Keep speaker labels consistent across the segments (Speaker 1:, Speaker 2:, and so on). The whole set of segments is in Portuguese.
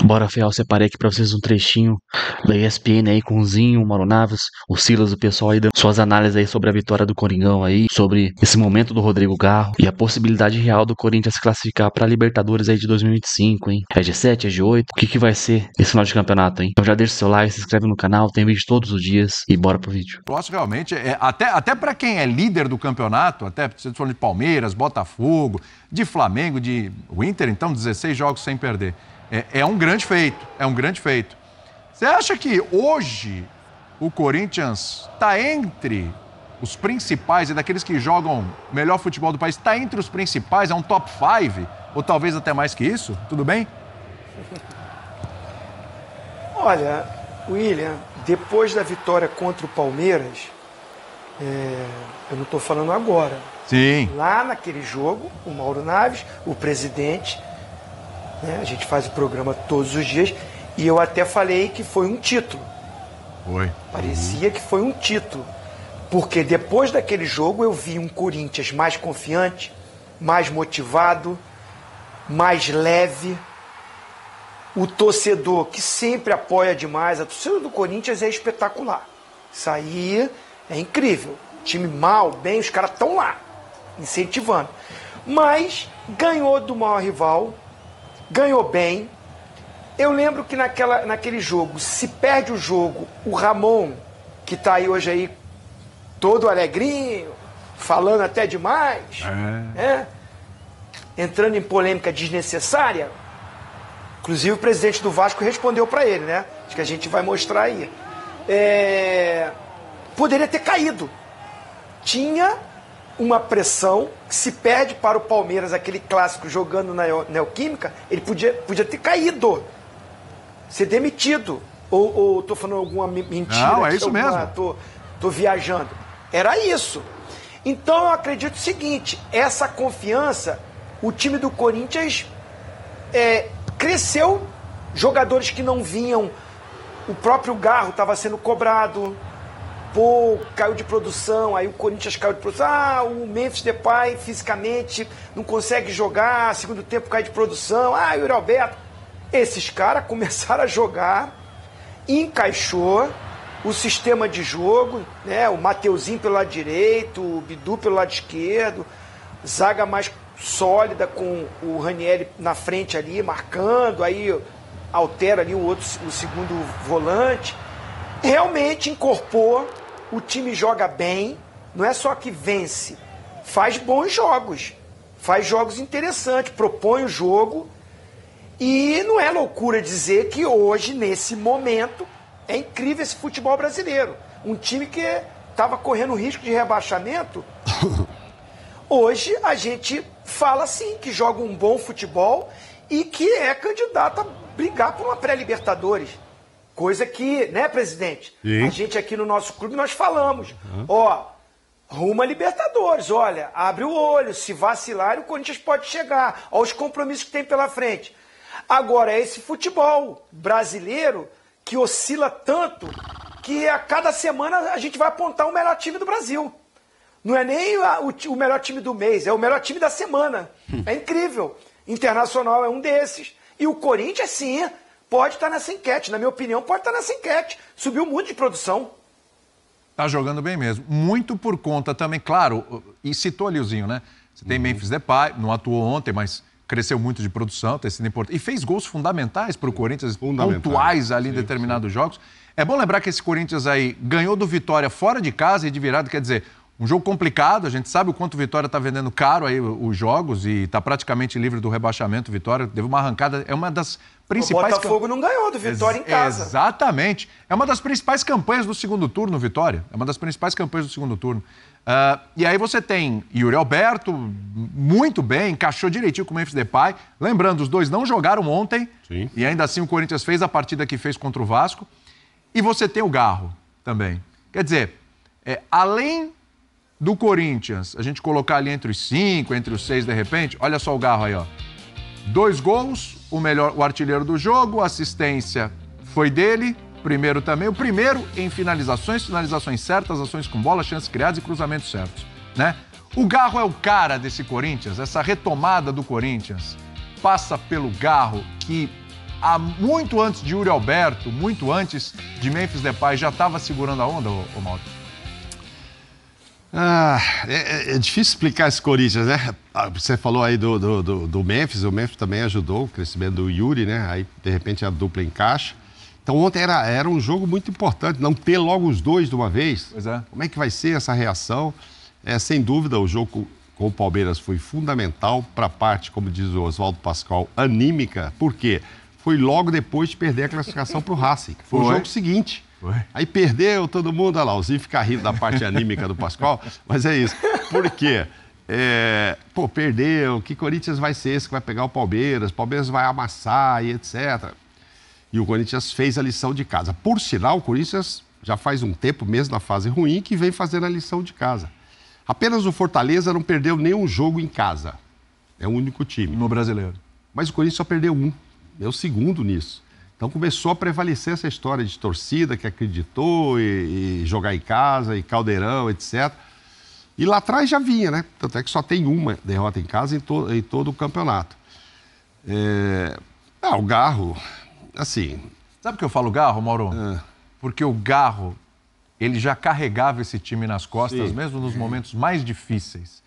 Speaker 1: Bora, Fiel, separei aqui pra vocês um trechinho da ESPN aí com o Zinho, o Mauro Naves, o Silas, o pessoal aí dando suas análises aí sobre a vitória do Coringão aí, sobre esse momento do Rodrigo Garro e a possibilidade real do Corinthians se classificar pra Libertadores aí de 2025, hein? É G7, é G8? O que que vai ser esse final de campeonato, hein? Então já deixa o seu like, se inscreve no canal, tem vídeo todos os dias e bora pro vídeo.
Speaker 2: O próximo realmente, até para quem é líder do campeonato, até você falando de Palmeiras, Botafogo, de Flamengo, de Inter, então 16 jogos sem perder. É um grande feito, é um grande feito. Você acha que hoje o Corinthians está entre os principais e daqueles que jogam melhor futebol do país, está entre os principais, é um top 5, ou talvez até mais que isso? Tudo bem?
Speaker 3: Olha, William, depois da vitória contra o Palmeiras, eu não estou falando agora.
Speaker 2: Sim.
Speaker 3: Lá naquele jogo, o Mauro Naves, o presidente, né, a gente faz o programa todos os dias, e eu até falei que foi um título.
Speaker 2: Foi.
Speaker 3: Parecia que foi um título. Porque depois daquele jogo eu vi um Corinthians mais confiante, mais motivado, mais leve. O torcedor que sempre apoia demais, a torcida do Corinthians é espetacular. Isso aí é incrível. Time mal, bem, os caras estão lá, incentivando. Mas ganhou do maior rival, ganhou bem. Eu lembro que naquele jogo, se perde o jogo, o Ramon, que está aí hoje aí todo alegrinho, falando até demais, entrando em polêmica desnecessária. Inclusive o presidente do Vasco respondeu para ele, né? Acho que a gente vai mostrar aí. Poderia ter caído. Tinha uma pressão que se perde para o Palmeiras, aquele clássico jogando na Neoquímica, ele podia ter caído, ser demitido. Ou tô falando alguma mentira?
Speaker 2: Não, é isso mesmo.
Speaker 3: Tô viajando. Era isso. Então eu acredito o seguinte, essa confiança, o time do Corinthians cresceu, jogadores que não vinham, o próprio Garro estava sendo cobrado, caiu de produção, aí o Corinthians caiu de produção, o Memphis Depay fisicamente não consegue jogar, segundo tempo cai de produção, o Yuri Alberto. Esses caras começaram a jogar, encaixou o sistema de jogo, né? O Mateuzinho pelo lado direito, o Bidu pelo lado esquerdo, zaga mais sólida com o Ranieri na frente ali, marcando, aí altera ali o segundo volante. Realmente incorporou, o time joga bem, não é só que vence, faz bons jogos, faz jogos interessantes, propõe o jogo, e não é loucura dizer que hoje, nesse momento, é incrível esse futebol brasileiro. Um time que estava correndo risco de rebaixamento, hoje a gente fala assim, que joga um bom futebol e que é candidato a brigar por uma pré-Libertadores. Coisa que, né, presidente? Sim. A gente aqui no nosso clube, nós falamos, rumo a Libertadores, olha, abre o olho, se vacilar, o Corinthians pode chegar, aos compromissos que tem pela frente. Agora, é esse futebol brasileiro que oscila tanto que a cada semana a gente vai apontar o melhor time do Brasil. Não é nem o melhor time do mês, é o melhor time da semana. É incrível. Internacional é um desses. E o Corinthians, sim, pode estar nessa enquete. Na minha opinião, pode estar nessa enquete. Subiu muito de produção.
Speaker 2: Tá jogando bem mesmo. Muito por conta também, claro, e citou ali o Zinho, né? Você tem Memphis Depay, não atuou ontem, mas cresceu muito de produção, tem sido importante. E fez gols fundamentais para o Corinthians, pontuais ali em determinados jogos. É bom lembrar que esse Corinthians aí ganhou do Vitória fora de casa e de virada, quer dizer, um jogo complicado, a gente sabe o quanto o Vitória está vendendo caro aí os jogos e está praticamente livre do rebaixamento. Vitória teve uma arrancada, é uma das principais...
Speaker 3: O Botafogo não ganhou do Vitória em casa.
Speaker 2: Exatamente. É uma das principais campanhas do segundo turno, Vitória. É uma das principais campanhas do segundo turno. E aí você tem Yuri Alberto, muito bem, encaixou direitinho com o Memphis Depay. Lembrando, os dois não jogaram ontem. Sim. E ainda assim o Corinthians fez a partida que fez contra o Vasco. E você tem o Garro também. Quer dizer, além do Corinthians, a gente colocar ali entre os 5, entre os 6 de repente, olha só o Garro aí, ó. 2 gols, o artilheiro do jogo, a assistência foi dele, primeiro também, o primeiro em finalizações certas, ações com bola, chances criadas e cruzamentos certos, né? O Garro é o cara desse Corinthians, essa retomada do Corinthians passa pelo Garro, que muito antes de Yuri Alberto, muito antes de Memphis Depay, já estava segurando a onda, ô Mauro?
Speaker 4: É difícil explicar esse Corinthians, né? Você falou aí do Memphis, o Memphis também ajudou o crescimento do Yuri, né? Aí, de repente, a dupla encaixa. Então, ontem era um jogo muito importante, não ter logo os dois de uma vez.
Speaker 2: Pois é.
Speaker 4: Como é que vai ser essa reação? Sem dúvida, o jogo com o Palmeiras foi fundamental para a parte, como diz o Oswaldo Pascoal, anímica. Por quê? Foi logo depois de perder a classificação para o Racing. Foi o jogo seguinte. Aí perdeu todo mundo, olha lá, o Zinho fica rindo da parte anímica do Pascoal, mas é isso. Por quê? Perdeu, que Corinthians vai ser esse que vai pegar o Palmeiras vai amassar e etc. E o Corinthians fez a lição de casa. Por sinal, o Corinthians já faz um tempo, mesmo na fase ruim, que vem fazendo a lição de casa. Apenas o Fortaleza não perdeu nenhum jogo em casa. É o único time.
Speaker 2: No Brasileiro.
Speaker 4: Mas o Corinthians só perdeu um. É o segundo nisso. Então começou a prevalecer essa história de torcida que acreditou e jogar em casa, e Caldeirão, etc. E lá atrás já vinha, né? Tanto é que só tem uma derrota em casa em todo o campeonato. O Garro, assim...
Speaker 2: Sabe por que eu falo Garro, Mauro? Porque o Garro, ele já carregava esse time nas costas, mesmo nos momentos mais difíceis.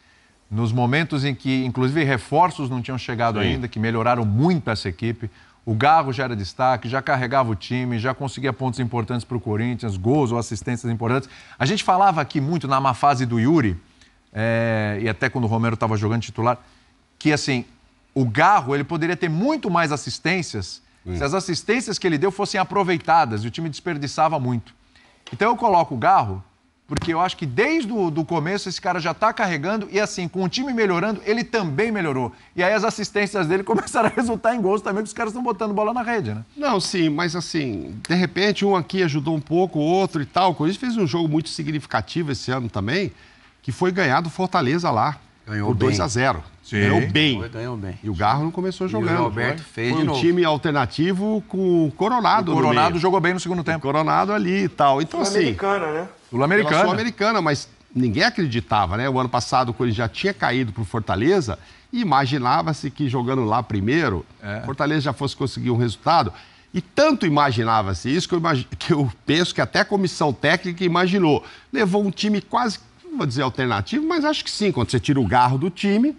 Speaker 2: Nos momentos em que, inclusive, reforços não tinham chegado ainda, que melhoraram muito essa equipe. O Garro já era destaque, já carregava o time, já conseguia pontos importantes para o Corinthians, gols ou assistências importantes. A gente falava aqui muito na má fase do Yuri, e até quando o Romero estava jogando titular, que assim, o Garro ele poderia ter muito mais assistências se as assistências que ele deu fossem aproveitadas, e o time desperdiçava muito. Então eu coloco o Garro, porque eu acho que desde o começo esse cara já está carregando e assim, com o time melhorando, ele também melhorou. E aí as assistências dele começaram a resultar em gols também, porque os caras estão botando bola na rede, né?
Speaker 4: Não, sim, mas assim, de repente um aqui ajudou um pouco, o outro e tal. O Corinthians fez um jogo muito significativo esse ano também, que foi ganhar do Fortaleza lá.
Speaker 5: Ganhou
Speaker 4: por
Speaker 5: bem.
Speaker 4: 2-0.
Speaker 2: Sim.
Speaker 5: Ganhou bem.
Speaker 4: E o Garro não começou jogando.
Speaker 5: E o Alberto fez
Speaker 4: foi
Speaker 5: de
Speaker 4: um
Speaker 5: novo.
Speaker 4: time alternativo com o Coronado.
Speaker 2: O Coronado jogou bem no segundo tempo.
Speaker 4: O Coronado ali e tal. Então, assim.
Speaker 3: Sul-Americana, né?
Speaker 2: Sul-Americana.
Speaker 4: Sul-Americana, mas ninguém acreditava, né? O ano passado o Corinthians já tinha caído para o Fortaleza e imaginava-se que jogando lá primeiro, o Fortaleza já fosse conseguir um resultado. E tanto imaginava-se isso que eu penso que até a comissão técnica imaginou. Levou um time quase, não vou dizer alternativo, mas acho que sim. Quando você tira o Garro do time,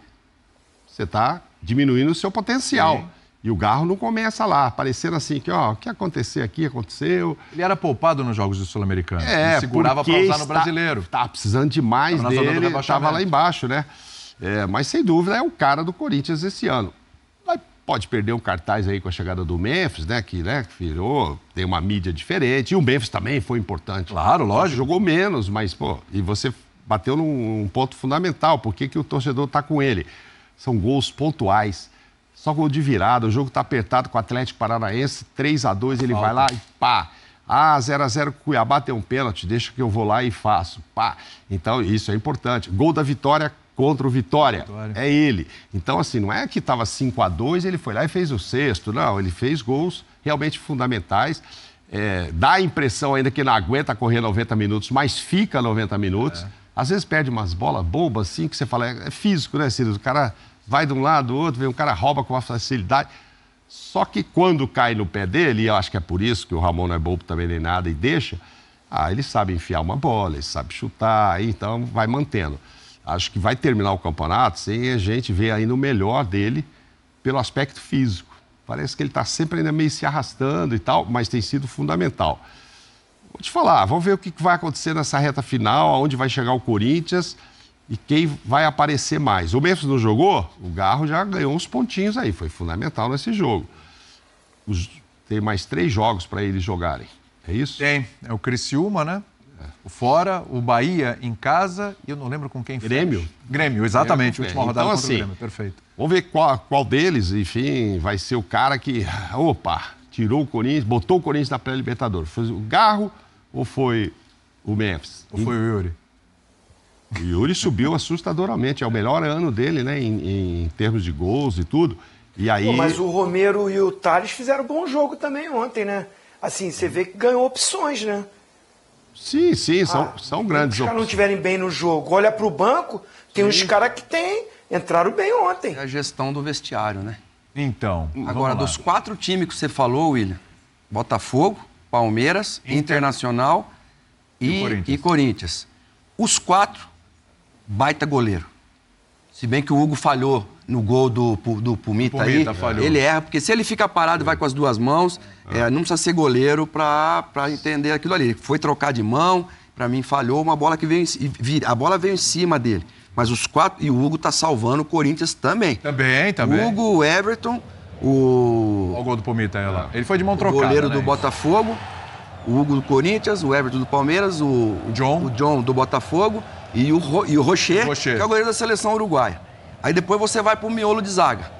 Speaker 4: você está diminuindo o seu potencial. Sim. E o Garro não começa lá, parecendo assim, que o que acontecer aqui, aconteceu.
Speaker 2: Ele era poupado nos jogos do Sul-Americano. Ele segurava para usar no Brasileiro.
Speaker 4: Estava precisando demais dele, estava lá embaixo, né? Mas, sem dúvida, é o cara do Corinthians esse ano. Pode perder um cartaz aí com a chegada do Memphis, né? Que virou, tem uma mídia diferente. E o Memphis também foi importante.
Speaker 2: Claro, lógico.
Speaker 4: Jogou menos, mas, e você bateu num ponto fundamental. Por que o torcedor está com ele? São gols pontuais. Só gol de virada, o jogo está apertado com o Atlético Paranaense, 3-2, ele vai lá e pá. 0-0 Cuiabá tem um pênalti, deixa que eu vou lá e faço. Pá. Então, isso é importante. Gol da Vitória contra o Vitória. É ele. Então, assim, não é que estava 5-2, ele foi lá e fez o sexto. Não, ele fez gols realmente fundamentais. Dá a impressão ainda que não aguenta correr 90 minutos, mas fica 90 minutos. Às vezes perde umas bolas bobas, assim, que você fala, é físico, né, Ciro? O cara vai de um lado, do outro, vem um cara rouba com uma facilidade. Só que quando cai no pé dele, e eu acho que é por isso que o Ramon não é bobo também nem nada e deixa, ele sabe enfiar uma bola, ele sabe chutar, então vai mantendo. Acho que vai terminar o campeonato sem a gente ver ainda o melhor dele pelo aspecto físico. Parece que ele está sempre ainda meio se arrastando e tal, mas tem sido fundamental. Vou te falar, vamos ver o que vai acontecer nessa reta final, aonde vai chegar o Corinthians e quem vai aparecer mais. O Memphis não jogou? O Garro já ganhou uns pontinhos aí, foi fundamental nesse jogo. Tem mais 3 jogos para eles jogarem, é isso?
Speaker 2: Tem, é o Criciúma, né? O fora, o Bahia em casa e eu não lembro com quem foi.
Speaker 4: Grêmio.
Speaker 2: Grêmio, exatamente, última rodada
Speaker 4: então,
Speaker 2: contra o Grêmio, perfeito.
Speaker 4: Vamos ver qual deles, enfim, vai ser o cara que, tirou o Corinthians, botou o Corinthians na pré-Libertadores. Foi o Garro ou foi o Memphis?
Speaker 2: Ou foi o Yuri?
Speaker 4: O Yuri subiu assustadoramente, é o melhor ano dele, né, em termos de gols e tudo. E aí...
Speaker 3: Mas o Romero e o Tales fizeram bom jogo também ontem, né? Assim, você vê que ganhou opções, né?
Speaker 4: Sim, são grandes opções. Se os caras
Speaker 3: não estiverem bem no jogo, olha para o banco, tem uns caras que entraram bem ontem.
Speaker 5: É a gestão do vestiário, né?
Speaker 2: Então,
Speaker 5: Agora, dos 4 times que você falou, William, Botafogo, Palmeiras, Internacional e Corinthians. Os 4, baita goleiro. Se bem que o Hugo falhou no gol do Pumita aí,
Speaker 2: falhou.
Speaker 5: Ele erra, porque se ele fica parado e vai com as 2 mãos, não precisa ser goleiro para entender aquilo ali. Ele foi trocar de mão, para mim falhou, uma bola que veio a bola veio em cima dele. Mas os 4, e o Hugo tá salvando o Corinthians também.
Speaker 2: Também.
Speaker 5: O Hugo, o Everton,
Speaker 2: Olha o gol do Pumita aí lá. Ele foi de mão trocada,
Speaker 5: goleiro
Speaker 2: né?
Speaker 5: do Botafogo, o Hugo do Corinthians, o Everton do Palmeiras, o John do Botafogo e o Rocher, que é o goleiro da seleção uruguaia. Aí depois você vai pro miolo de zaga.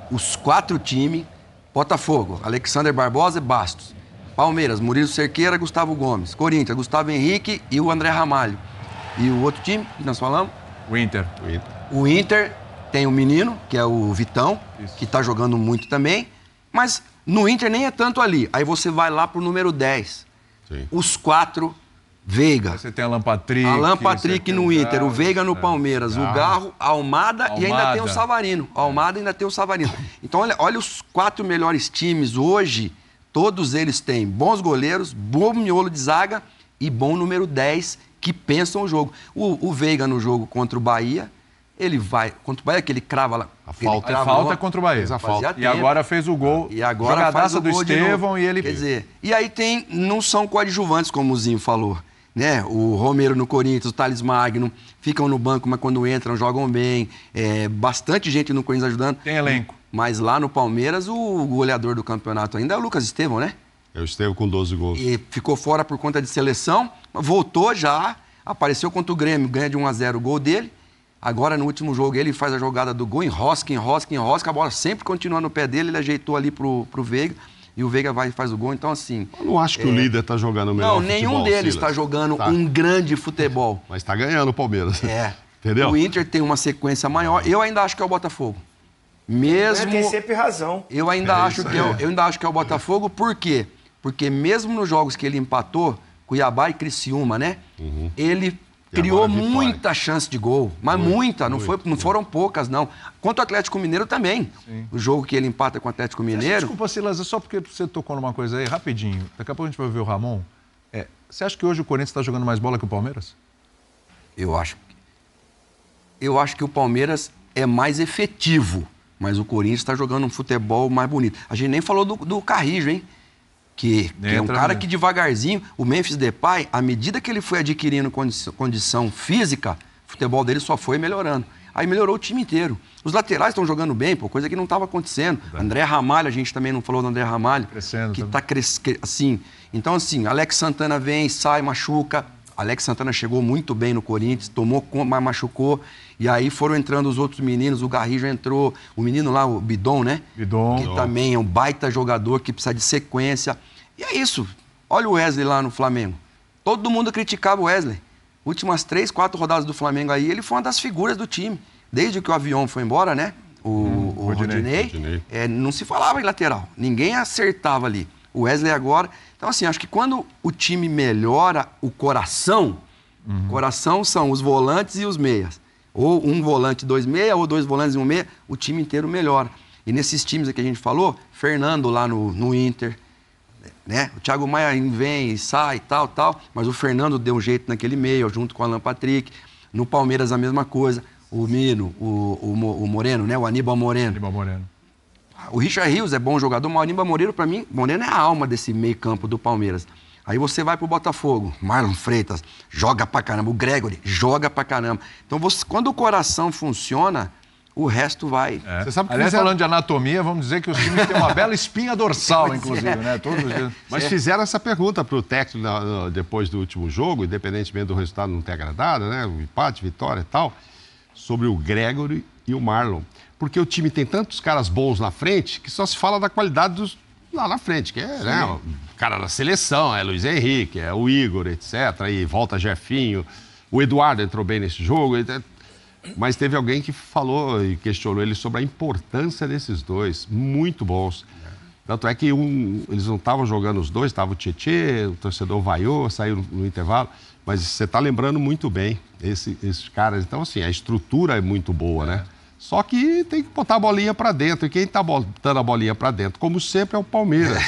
Speaker 5: Os 4 times, Botafogo, Alexander Barbosa e Bastos. Palmeiras, Murilo Cerqueira, Gustavo Gomes. Corinthians, Gustavo Henrique e o André Ramalho. E o outro time que nós falamos?
Speaker 2: O Inter.
Speaker 5: O Inter tem um menino, que é o Vitão, que tá jogando muito também. Mas no Inter nem é tanto ali. Aí você vai lá pro número 10.
Speaker 4: Sim.
Speaker 5: Os 4, Veiga.
Speaker 2: Você tem Alan Patrick.
Speaker 5: Alan Patrick no Inter, o Veiga no Palmeiras, o Garro, Almada e ainda tem o Savarino. Almada ainda tem o Savarino. Então, olha os 4 melhores times hoje, todos eles têm bons goleiros, bom miolo de zaga e bom número 10 que pensam o jogo. O Veiga no jogo contra o Bahia, ele vai contra o Bahia, que ele crava lá.
Speaker 2: A falta contra o Bahia. E agora fez o gol.
Speaker 5: E agora
Speaker 2: jogadaça do Estevão e ele...
Speaker 5: Quer dizer, e aí não são coadjuvantes, como o Zinho falou. Né? O Romero no Corinthians, o Thales Magno, ficam no banco, mas quando entram, jogam bem. Bastante gente no Corinthians ajudando.
Speaker 2: Tem elenco.
Speaker 5: Mas lá no Palmeiras, o goleador do campeonato ainda é o Lucas Estevão, né?
Speaker 4: É o Estevão com 12 gols.
Speaker 5: E ficou fora por conta de seleção, voltou já, apareceu contra o Grêmio, ganha de 1-0 o gol dele. Agora, no último jogo, ele faz a jogada do gol, enrosca, a bola sempre continua no pé dele, ele ajeitou ali pro Veiga. E o Veiga vai e faz o gol, então assim...
Speaker 4: Eu não acho que o líder está jogando melhor futebol.
Speaker 5: Não, nenhum deles está jogando um grande futebol.
Speaker 4: Mas está ganhando o Palmeiras. Entendeu?
Speaker 5: O Inter tem uma sequência maior. Eu ainda acho que é o Botafogo. Mesmo...
Speaker 3: Tem sempre razão.
Speaker 5: Eu ainda acho que é o Botafogo, por quê? Porque mesmo nos jogos que ele empatou, Cuiabá e Criciúma, né? Ele criou muita chance de gol, mas muita, não foram poucas, não. Quanto ao Atlético Mineiro também. Sim. O jogo que ele empata com o Atlético Mineiro...
Speaker 2: Desculpa, Silas, só porque você tocou numa coisa aí, rapidinho. Daqui a pouco a gente vai ver o Ramon. Você acha que hoje o Corinthians está jogando mais bola que o Palmeiras?
Speaker 5: Eu acho que o Palmeiras é mais efetivo, mas o Corinthians está jogando um futebol mais bonito. A gente nem falou do Carrijo, hein? Que é um cara que devagarzinho, o Memphis Depay, à medida que ele foi adquirindo condição física, o futebol dele só foi melhorando. Aí melhorou o time inteiro. Os laterais estão jogando bem, coisa que não estava acontecendo. André Ramalho, a gente também não falou do André Ramalho.
Speaker 2: Crescendo.
Speaker 5: Que está crescendo, assim. Então, assim, Alex Santana vem, sai, machuca. Alex Santana chegou muito bem no Corinthians, tomou conta, mas machucou. E aí foram entrando os outros meninos, o Garrido entrou, o menino lá, o Bidon, né?
Speaker 2: Bidon.
Speaker 5: Que também é um baita jogador, que precisa de sequência. E é isso. Olha o Wesley lá no Flamengo. Todo mundo criticava o Wesley. Últimas 3, 4 rodadas do Flamengo aí, ele foi uma das figuras do time. Desde que o Avião foi embora, né? O Rodinei. Não se falava em lateral. Ninguém acertava ali. O Wesley agora... Então, assim, acho que quando o time melhora o coração, coração são os volantes e os meias. Ou um volante, 2 meia, ou 2 volantes e 1 meia, o time inteiro melhora. E nesses times que a gente falou, Fernando lá no Inter, né? O Thiago Maia vem e sai, tal, mas o Fernando deu um jeito naquele meio, junto com o Alan Patrick. No Palmeiras a mesma coisa. O Mino, o Moreno, né? O Aníbal Moreno. O Richard Rios é bom jogador, mas o Aníbal Moreno, para mim, Moreno é a alma desse meio campo do Palmeiras. Aí você vai pro Botafogo, Marlon Freitas, joga pra caramba, o Gregory, joga pra caramba. Então, quando o coração funciona, o resto vai.
Speaker 2: Você sabe que falando de anatomia, vamos dizer que os times têm uma bela espinha dorsal, inclusive, né? Todos os dias.
Speaker 4: Mas fizeram essa pergunta pro técnico depois do último jogo, independentemente do resultado não ter agradado, né? O empate, vitória e tal, sobre o Gregory e o Marlon. Porque o time tem tantos caras bons na frente que só se fala da qualidade dos lá na frente, que é, né, o cara da seleção, é Luiz Henrique, é o Igor, etc. Aí volta Jefinho, o Eduardo entrou bem nesse jogo, mas teve alguém que falou e questionou ele sobre a importância desses dois, muito bons. Tanto é que eles não estavam jogando os dois, estava o Tietê, o torcedor vaiou, saiu no intervalo, mas você está lembrando muito bem esses caras. Então, assim, a estrutura é muito boa, né? Só que tem que botar a bolinha para dentro. E quem está botando a bolinha para dentro, como sempre, é o Palmeiras.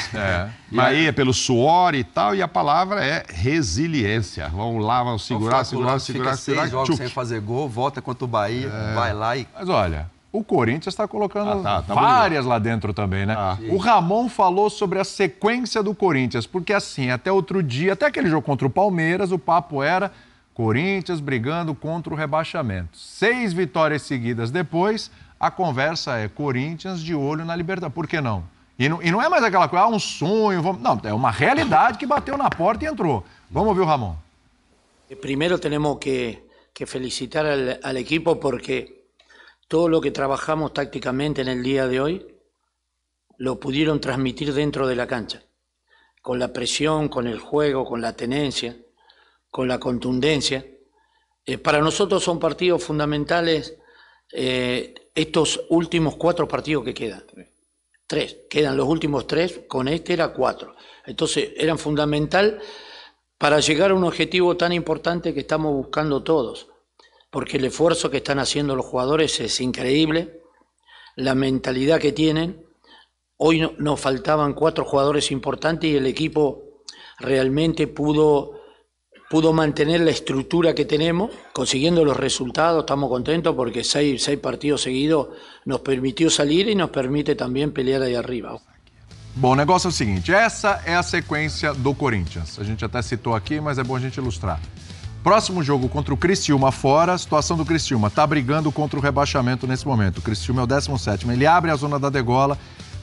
Speaker 4: E aí é pelo suor e tal, e a palavra é resiliência. Vamos lá, vamos segurar.
Speaker 5: Fica 6 jogos sem fazer gol, volta contra o Bahia, vai lá e...
Speaker 2: Mas olha, o Corinthians está colocando várias lá dentro também, né? O Ramon falou sobre a sequência do Corinthians, porque assim, até outro dia, até aquele jogo contra o Palmeiras, o papo era Corinthians brigando contra o rebaixamento. 6 vitórias seguidas depois, a conversa é Corinthians de olho na Libertadores. Por que não? E não é mais aquela coisa, um sonho, não, é uma realidade que bateu na porta e entrou. Vamos ouvir o Ramon.
Speaker 6: Primero tenemos que felicitar al equipo porque todo lo que trabajamos tácticamente en el día de hoy lo pudieron transmitir dentro de la cancha, con la presión, con el juego, con la tenencia, con la contundencia. Para nosotros son partidos fundamentales estos últimos 4 partidos que quedan. 3, quedan los últimos 3, con este era 4. Entonces eran fundamental para llegar a un objetivo tan importante que estamos buscando todos, porque el esfuerzo que están haciendo los jugadores es increíble, la mentalidad que tienen. Hoy nos faltaban 4 jugadores importantes y el equipo realmente pudo mantener la estructura que tenemos, consiguiendo los resultados. Estamos contentos porque 6 partidos seguidos nos permitió salir e nos permite também pelear aí arriba.
Speaker 2: Bom, o negócio é o seguinte, essa é a sequência do Corinthians. A gente até citou aqui, mas é bom a gente ilustrar. Próximo jogo contra o Criciúma fora, a situação do Criciúma. Está brigando contra o rebaixamento nesse momento. O Criciúma é o 17º. Ele abre a zona da degola,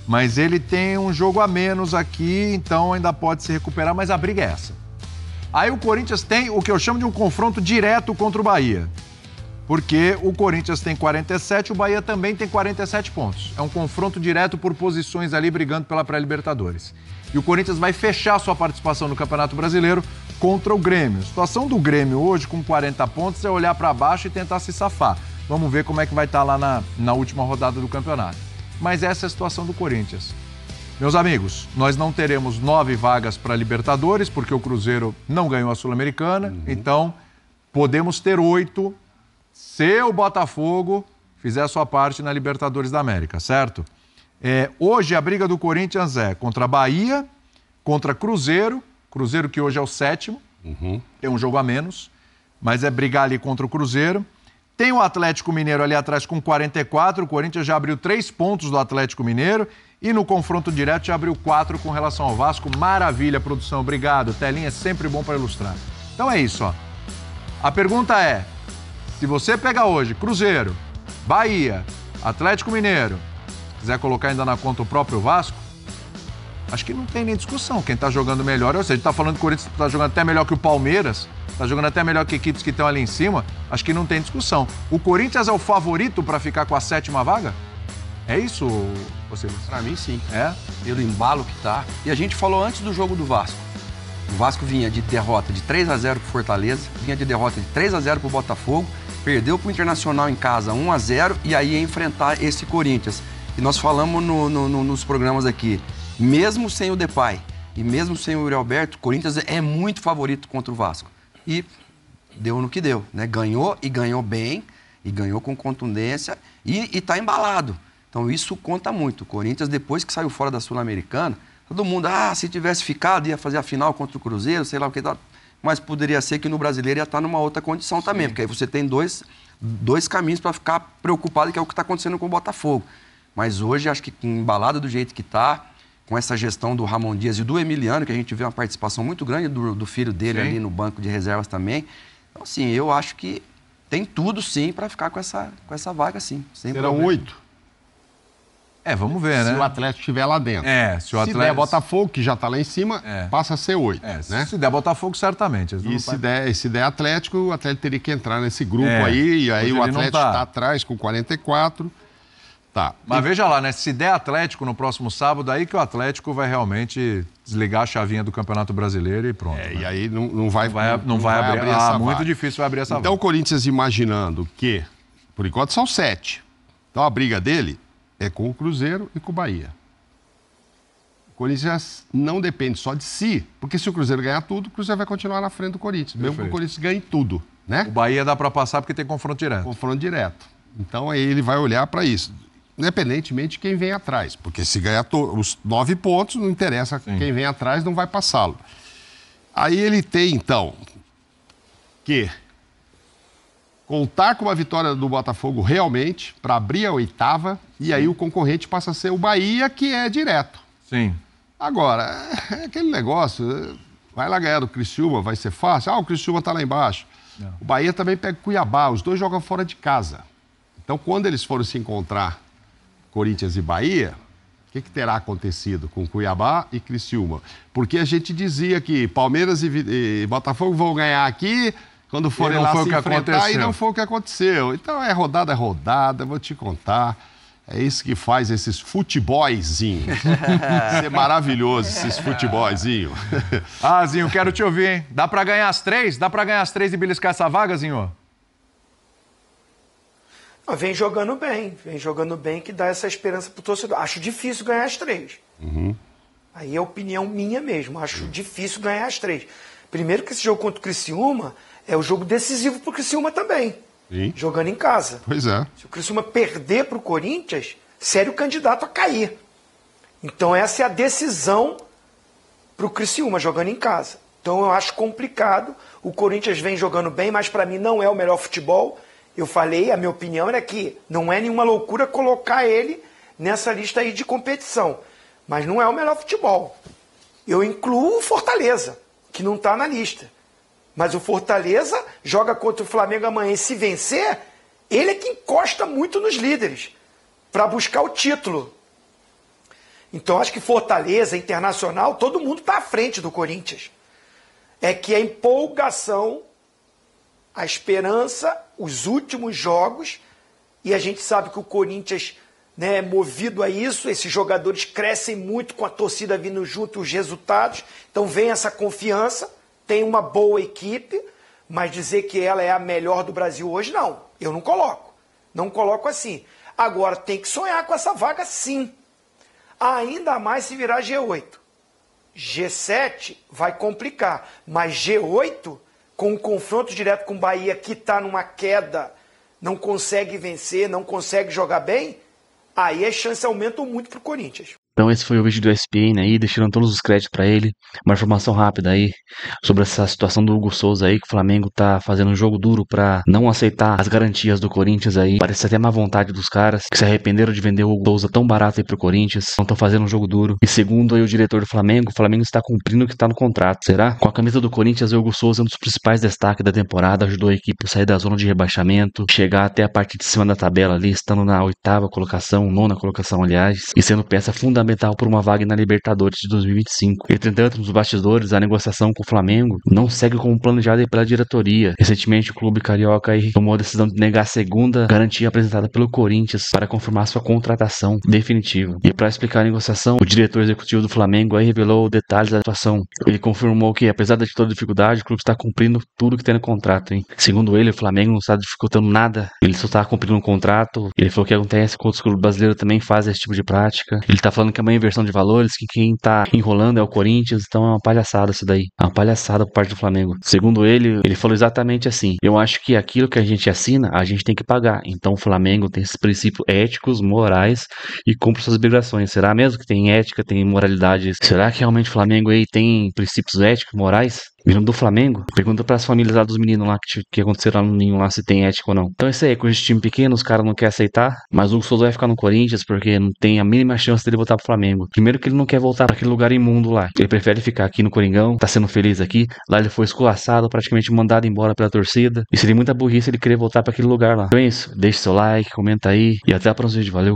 Speaker 2: mas ele tem um jogo a menos aqui, então ainda pode se recuperar, mas a briga é essa. Aí o Corinthians tem o que eu chamo de um confronto direto contra o Bahia. Porque o Corinthians tem 47, o Bahia também tem 47 pontos. É um confronto direto por posições ali, brigando pela pré-Libertadores. E o Corinthians vai fechar sua participação no Campeonato Brasileiro contra o Grêmio. A situação do Grêmio hoje, com 40 pontos, é olhar para baixo e tentar se safar. Vamos ver como é que vai estar lá na última rodada do campeonato. Mas essa é a situação do Corinthians. Meus amigos, nós não teremos 9 vagas para Libertadores, porque o Cruzeiro não ganhou a Sul-Americana. Então, podemos ter 8 se o Botafogo fizer a sua parte na Libertadores da América, certo? Hoje a briga do Corinthians é contra Bahia, contra Cruzeiro que hoje é o 7º, tem um jogo a menos, mas é brigar ali contra o Cruzeiro. Tem o Atlético Mineiro ali atrás com 44, o Corinthians já abriu 3 pontos do Atlético Mineiro e no confronto direto já abriu 4 com relação ao Vasco. Maravilha, produção, obrigado. Telinha é sempre bom para ilustrar. Então é isso, ó. A pergunta é, se você pegar hoje Cruzeiro, Bahia, Atlético Mineiro, quiser colocar ainda na conta o próprio Vasco, acho que não tem nem discussão. Quem está jogando melhor, ou seja, a gente está falando que o Corinthians está jogando até melhor que o Palmeiras, está jogando até melhor que equipes que estão ali em cima, acho que não tem discussão. O Corinthians é o favorito para ficar com a 7ª vaga? É isso, você?
Speaker 5: Para mim, sim.
Speaker 2: É?
Speaker 5: Pelo embalo que tá. E a gente falou antes do jogo do Vasco. O Vasco vinha de derrota de 3-0 pro Fortaleza, vinha de derrota de 3-0 pro Botafogo, perdeu pro Internacional em casa 1-0 e aí ia enfrentar esse Corinthians. E nós falamos nos programas aqui, mesmo sem o Depay e mesmo sem o Yuri Alberto, o Corinthians é muito favorito contra o Vasco. E deu no que deu, né? Ganhou e ganhou bem, e ganhou com contundência e tá embalado. Então isso conta muito. O Corinthians, depois que saiu fora da Sul-Americana, todo mundo, se tivesse ficado, ia fazer a final contra o Cruzeiro, sei lá o que tal. Mas poderia ser que no Brasileiro ia estar numa outra condição também, porque aí você tem dois caminhos para ficar preocupado, que é o que está acontecendo com o Botafogo. Mas hoje, acho que embalado do jeito que está, com essa gestão do Ramon Dias e do Emiliano, que a gente vê uma participação muito grande do filho dele ali no banco de reservas também. Então, assim, eu acho que tem tudo, sim, para ficar com essa vaga, sim.
Speaker 4: Serão 8.
Speaker 2: Vamos ver, né?
Speaker 4: Se o Atlético estiver lá dentro.
Speaker 2: Se o Atlético...
Speaker 4: der Botafogo, que já está lá em cima, passa a ser 8. Né?
Speaker 2: Se der Botafogo, certamente.
Speaker 4: E se der Atlético, o Atlético teria que entrar nesse grupo aí, e aí o Atlético está atrás com 44. Tá.
Speaker 2: Mas veja lá, né? Se der Atlético no próximo sábado, aí que o Atlético vai realmente desligar a chavinha do Campeonato Brasileiro e pronto.
Speaker 4: Né? E aí não vai
Speaker 2: abrir essa vaga. Muito difícil vai abrir essa vaga.
Speaker 4: Então o Corinthians imaginando que, por enquanto, são 7. Então a briga dele é com o Cruzeiro e com o Bahia. O Corinthians não depende só de si, porque se o Cruzeiro ganhar tudo, o Cruzeiro vai continuar na frente do Corinthians, mesmo que o Corinthians ganhe tudo, né?
Speaker 2: O Bahia dá para passar porque tem confronto direto.
Speaker 4: Confronto direto. Então aí ele vai olhar para isso, independentemente de quem vem atrás, porque se ganhar os 9 pontos, não interessa, quem vem atrás não vai passá-lo. Aí ele tem, então, que contar com uma vitória do Botafogo realmente para abrir a 8ª, e aí o concorrente passa a ser o Bahia, que é direto.
Speaker 2: Sim.
Speaker 4: Agora, é aquele negócio, vai lá ganhar do Criciúma, vai ser fácil. O Criciúma está lá embaixo. Não. O Bahia também pega o Cuiabá, os dois jogam fora de casa. Então, quando eles forem se encontrar, Corinthians e Bahia, o que terá acontecido com Cuiabá e Criciúma? Porque a gente dizia que Palmeiras e Botafogo vão ganhar aqui, quando forem lá se enfrentar, e não foi o que aconteceu. Então, é rodada, vou te contar. É isso que faz esses futebóizinhos. Ser maravilhoso, esses futebóizinhos.
Speaker 2: Zinho, quero te ouvir, hein? Dá pra ganhar as 3? Dá pra ganhar as 3 e beliscar essa vaga, Zinho?
Speaker 3: Vem jogando bem, que dá essa esperança pro torcedor. Acho difícil ganhar as 3. Aí é opinião minha mesmo, acho difícil ganhar as 3. Primeiro que esse jogo contra o Criciúma é o jogo decisivo pro Criciúma também. Sim. Jogando em casa.
Speaker 4: Pois é.
Speaker 3: Se o Criciúma perder pro Corinthians, sério candidato a cair. Então essa é a decisão pro Criciúma, jogando em casa. Então eu acho complicado. O Corinthians vem jogando bem, mas para mim não é o melhor futebol. Eu falei, a minha opinião era que não é nenhuma loucura colocar ele nessa lista aí de competição. Mas não é o melhor futebol. Eu incluo o Fortaleza, que não está na lista. Mas o Fortaleza joga contra o Flamengo amanhã e se vencer, ele é que encosta muito nos líderes para buscar o título. Então acho que Fortaleza, Internacional, todo mundo está à frente do Corinthians. É que a empolgação, a esperança, os últimos jogos, e a gente sabe que o Corinthians, né, é movido a isso, esses jogadores crescem muito com a torcida vindo junto, os resultados, então vem essa confiança, tem uma boa equipe, mas dizer que ela é a melhor do Brasil hoje, não, eu não coloco assim. Agora tem que sonhar com essa vaga sim, ainda mais se virar G8. G7 vai complicar, mas G8, com um confronto direto com o Bahia, que está numa queda, não consegue vencer, não consegue jogar bem, aí as chances aumentam muito para o Corinthians.
Speaker 1: Então esse foi o vídeo do ESPN aí, deixando todos os créditos pra ele. Uma informação rápida aí sobre essa situação do Hugo Souza aí, que o Flamengo tá fazendo um jogo duro pra não aceitar as garantias do Corinthians aí. Parece até má vontade dos caras, que se arrependeram de vender o Hugo Souza tão barato aí pro Corinthians. Não estão fazendo um jogo duro. E segundo aí o diretor do Flamengo, o Flamengo está cumprindo o que tá no contrato. Será? Com a camisa do Corinthians, o Hugo Souza é um dos principais destaques da temporada, ajudou a equipe a sair da zona de rebaixamento, chegar até a parte de cima da tabela ali, estando na 8ª colocação, 9ª colocação aliás, e sendo peça fundamental por uma vaga na Libertadores de 2025. Entretanto, nos bastidores, a negociação com o Flamengo não segue como planejado pela diretoria. Recentemente, o clube carioca aí tomou a decisão de negar a segunda garantia apresentada pelo Corinthians para confirmar sua contratação definitiva. E para explicar a negociação, o diretor executivo do Flamengo aí revelou detalhes da situação. Ele confirmou que, apesar de toda dificuldade, o clube está cumprindo tudo que tem no contrato, hein? Segundo ele, o Flamengo não está dificultando nada, ele só está cumprindo um contrato. Ele falou que acontece com outros clubes brasileiros também fazem esse tipo de prática. Ele está falando que amanhã inversão de valores, que quem tá enrolando é o Corinthians, então é uma palhaçada isso daí. É uma palhaçada por parte do Flamengo. Segundo ele falou exatamente assim: eu acho que aquilo que a gente assina, a gente tem que pagar. Então o Flamengo tem esses princípios éticos, morais e cumpre suas obrigações. Será mesmo que tem ética, tem moralidade? Será que realmente o Flamengo aí tem princípios éticos, morais? Vindo do Flamengo, pergunta pras famílias lá dos meninos lá que aconteceram lá no Ninho lá se tem ética ou não. Então é isso aí, com esse time pequeno, os caras não querem aceitar, mas o Hugo Souza vai ficar no Corinthians porque não tem a mínima chance dele voltar pro Flamengo. Primeiro que ele não quer voltar pra aquele lugar imundo lá. Ele prefere ficar aqui no Coringão, tá sendo feliz aqui. Lá ele foi esculaçado, praticamente mandado embora pela torcida. E seria muita burrice ele querer voltar pra aquele lugar lá. Então é isso, deixa seu like, comenta aí e até a próxima vídeo, valeu!